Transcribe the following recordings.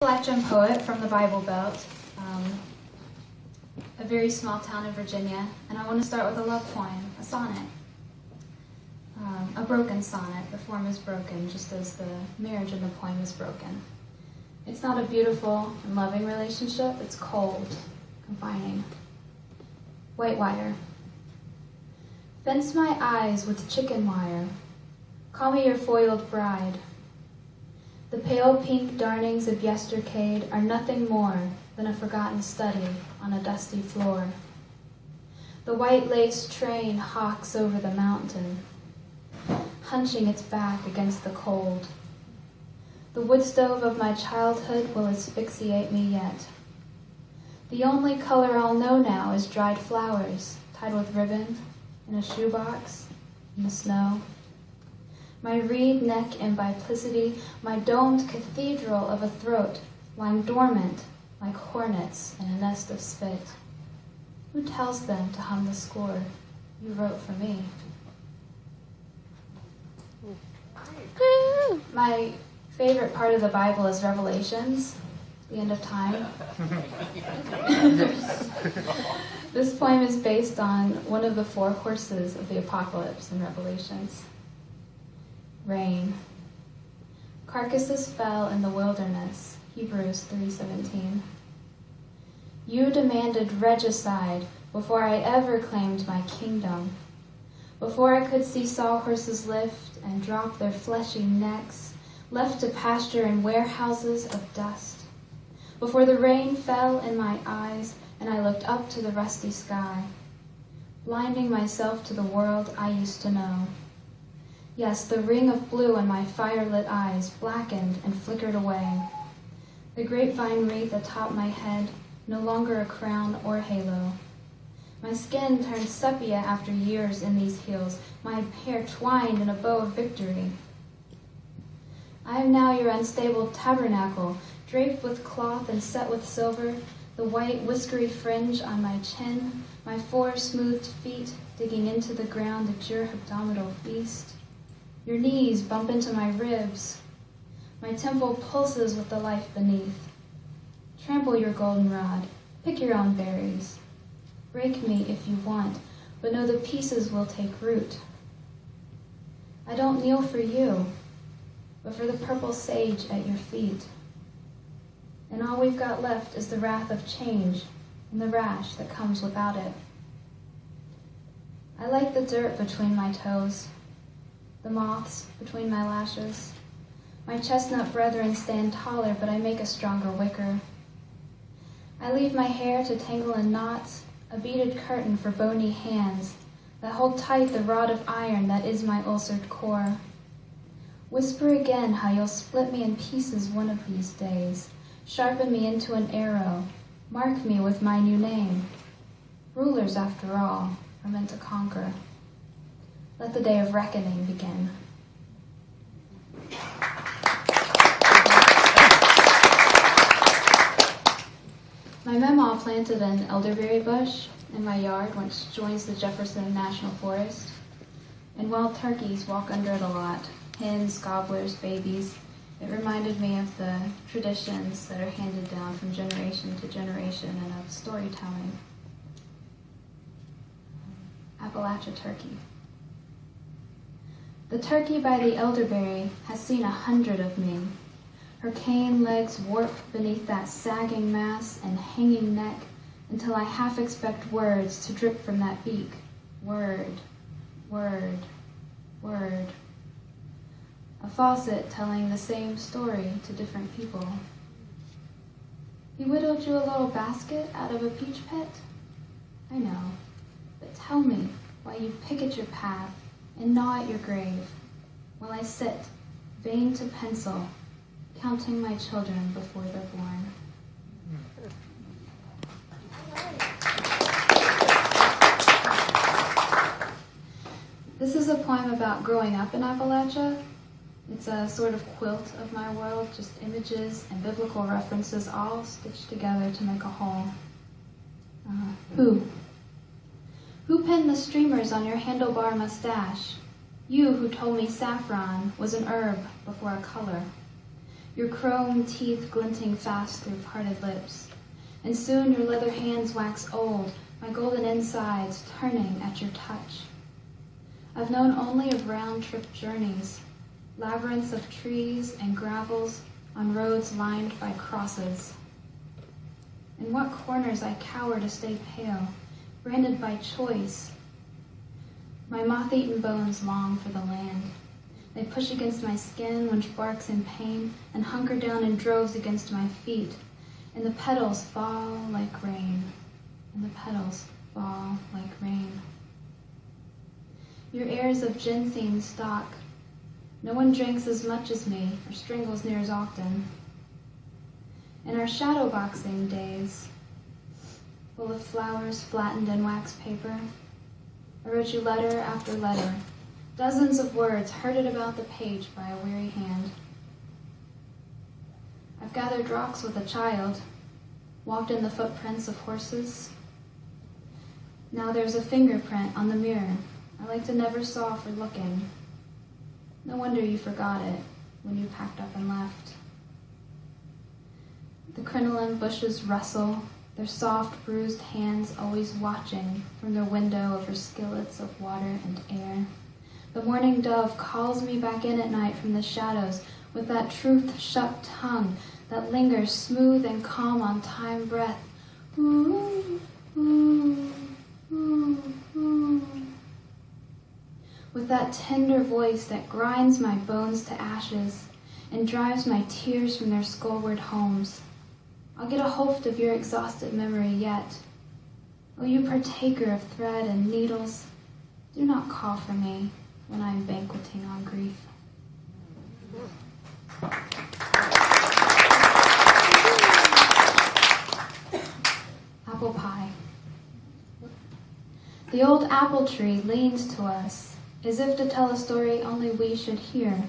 Appalachian poet from the Bible Belt, a very small town in Virginia, and I want to start with a love poem, a sonnet, a broken sonnet. The form is broken, just as the marriage in the poem is broken. It's not a beautiful and loving relationship, it's cold, confining. White wire. Fence my eyes with chicken wire. Call me your foiled bride. The pale pink darnings of yestercade are nothing more than a forgotten study on a dusty floor. The white lace train hawks over the mountain, hunching its back against the cold. The wood stove of my childhood will asphyxiate me yet. The only color I'll know now is dried flowers tied with ribbon in a shoebox in the snow. My reed neck in biplicity, my domed cathedral of a throat lying dormant like hornets in a nest of spit. Who tells them to hum the score you wrote for me? My favorite part of the Bible is Revelations, the end of time. This poem is based on one of the 4 horses of the apocalypse in Revelations. Rain. Carcasses fell in the wilderness, Hebrews 3:17. You demanded regicide before I ever claimed my kingdom, before I could see sawhorses lift and drop their fleshy necks, left to pasture in warehouses of dust, before the rain fell in my eyes and I looked up to the rusty sky, blinding myself to the world I used to know. Yes, the ring of blue in my fire-lit eyes blackened and flickered away. The grapevine wreath atop my head, no longer a crown or halo. My skin turned sepia after years in these heels, my hair twined in a bow of victory. I am now your unstable tabernacle, draped with cloth and set with silver, the white whiskery fringe on my chin, my 4 smoothed feet digging into the ground at your hebdomadal feast. Your knees bump into my ribs. My temple pulses with the life beneath. Trample your goldenrod. Pick your own berries. Break me if you want, but know the pieces will take root. I don't kneel for you, but for the purple sage at your feet. And all we've got left is the wrath of change and the rash that comes without it. I like the dirt between my toes, the moths between my lashes. My chestnut brethren stand taller, but I make a stronger wicker. I leave my hair to tangle in knots, a beaded curtain for bony hands that hold tight the rod of iron that is my ulcered core. Whisper again how you'll split me in pieces one of these days. Sharpen me into an arrow. Mark me with my new name. Rulers, after all, are meant to conquer. Let the day of reckoning begin. My mamaw planted an elderberry bush in my yard, which joins the Jefferson National Forest, and wild turkeys walk under it a lot. Hens, gobblers, babies. It reminded me of the traditions that are handed down from generation to generation and of storytelling. Appalachia Turkey. The turkey by the elderberry has seen 100 of me. Her cane legs warp beneath that sagging mass and hanging neck until I half expect words to drip from that beak. Word, word, word. A faucet telling the same story to different people. He whittled you a little basket out of a peach pit? I know, but tell me why you pick at your path and gnaw at your grave, while I sit, vein to pencil, counting my children before they're born. This is a poem about growing up in Appalachia. It's a sort of quilt of my world, just images and biblical references all stitched together to make a whole. Who pinned the streamers on your handlebar mustache? You who told me saffron was an herb before a color. your chrome teeth glinting fast through parted lips. And soon your leather hands wax old, my golden insides turning at your touch. I've known only of round-trip journeys, labyrinths of trees and gravels on roads lined by crosses. In what corners I cower to stay pale, branded by choice. My moth-eaten bones long for the land. They push against my skin, which barks in pain, and hunker down in droves against my feet. And the petals fall like rain. And the petals fall like rain. Your airs of ginseng stock. No one drinks as much as me, or strangles near as often. In our shadow boxing days, full of flowers flattened in wax paper, I wrote you letter after letter, dozens of words herded about the page by a weary hand. I've gathered rocks with a child, walked in the footprints of horses. Now there's a fingerprint on the mirror I like to never saw for looking. No wonder you forgot it when you packed up and left. The crinoline bushes rustle, their soft, bruised hands always watching from their window over skillets of water and air. The morning dove calls me back in at night from the shadows with that truth-shut tongue that lingers smooth and calm on time breath. Ooh, ooh, ooh, ooh. With that tender voice that grinds my bones to ashes and drives my tears from their skullward homes. I'll get a hoft of your exhausted memory yet. O you partaker of thread and needles, do not call for me when I am banqueting on grief. Apple pie. The old apple tree leans to us, as if to tell a story only we should hear.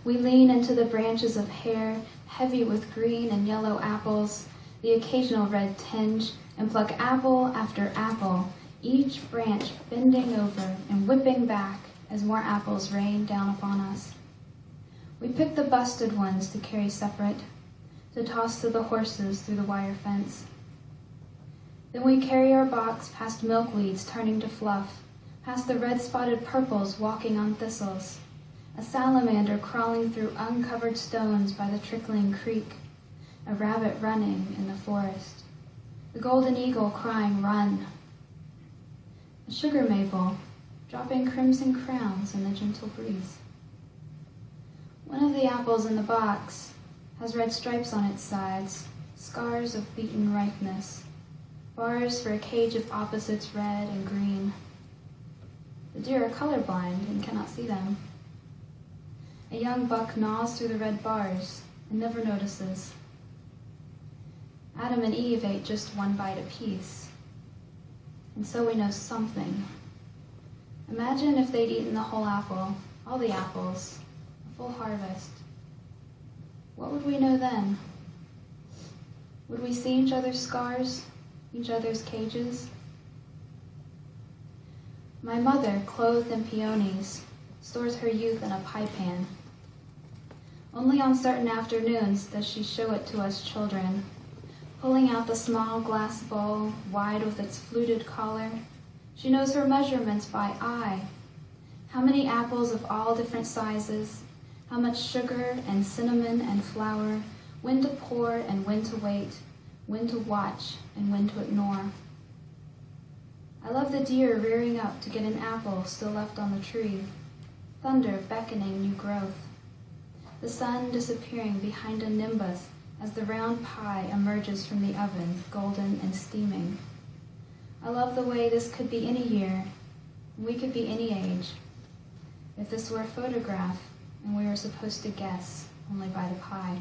We lean into the branches of hair, heavy with green and yellow apples, the occasional red tinge, and pluck apple after apple, each branch bending over and whipping back as more apples rain down upon us. We pick the busted ones to carry separate, to toss to the horses through the wire fence. Then we carry our box past milkweeds turning to fluff, past the red-spotted purples walking on thistles, a salamander crawling through uncovered stones by the trickling creek, a rabbit running in the forest, the golden eagle crying, "Run!" A sugar maple dropping crimson crowns in the gentle breeze. One of the apples in the box has red stripes on its sides, scars of beaten ripeness, bars for a cage of opposites red and green. The deer are colorblind and cannot see them. A young buck gnaws through the red bars and never notices. Adam and Eve ate just one bite apiece, and so we know something. Imagine if they'd eaten the whole apple, all the apples, a full harvest. What would we know then? Would we see each other's scars, each other's cages? My mother, clothed in peonies, stores her youth in a pie pan. Only on certain afternoons does she show it to us children, pulling out the small glass bowl, wide with its fluted collar. She knows her measurements by eye. How many apples of all different sizes, how much sugar and cinnamon and flour, when to pour and when to wait, when to watch and when to ignore. I love the deer rearing up to get an apple still left on the tree, thunder beckoning new growth, the sun disappearing behind a nimbus as the round pie emerges from the oven, golden and steaming. I love the way this could be any year, and we could be any age. If this were a photograph, and we were supposed to guess only by the pie.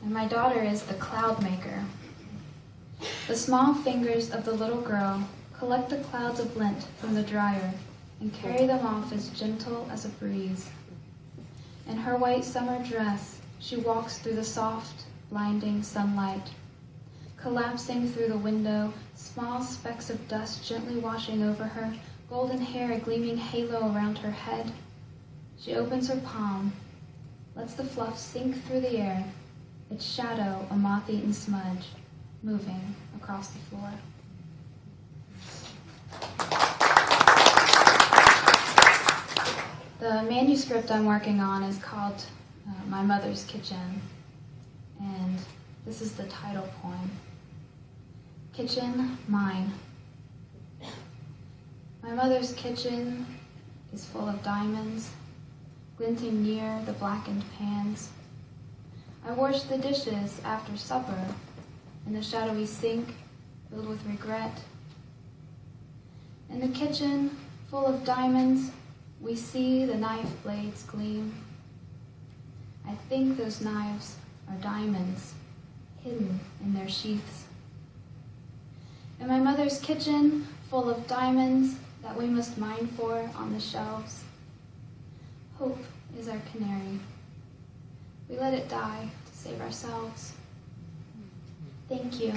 And my daughter is the cloud maker. The small fingers of the little girl collect the clouds of lint from the dryer and carry them off as gentle as a breeze. In her white summer dress, she walks through the soft, blinding sunlight, collapsing through the window, small specks of dust gently washing over her, golden hair a gleaming halo around her head. She opens her palm, lets the fluff sink through the air, its shadow a moth-eaten smudge, moving across the floor. The manuscript I'm working on is called My Mother's Kitchen, and this is the title poem. Kitchen, mine. My mother's kitchen is full of diamonds, glinting near the blackened pans. I wash the dishes after supper in the shadowy sink filled with regret. In the kitchen full of diamonds, we see the knife blades gleam. I think those knives are diamonds hidden in their sheaths. In my mother's kitchen full of diamonds that we must mine for on the shelves, hope is our canary. We let it die to save ourselves. Thank you.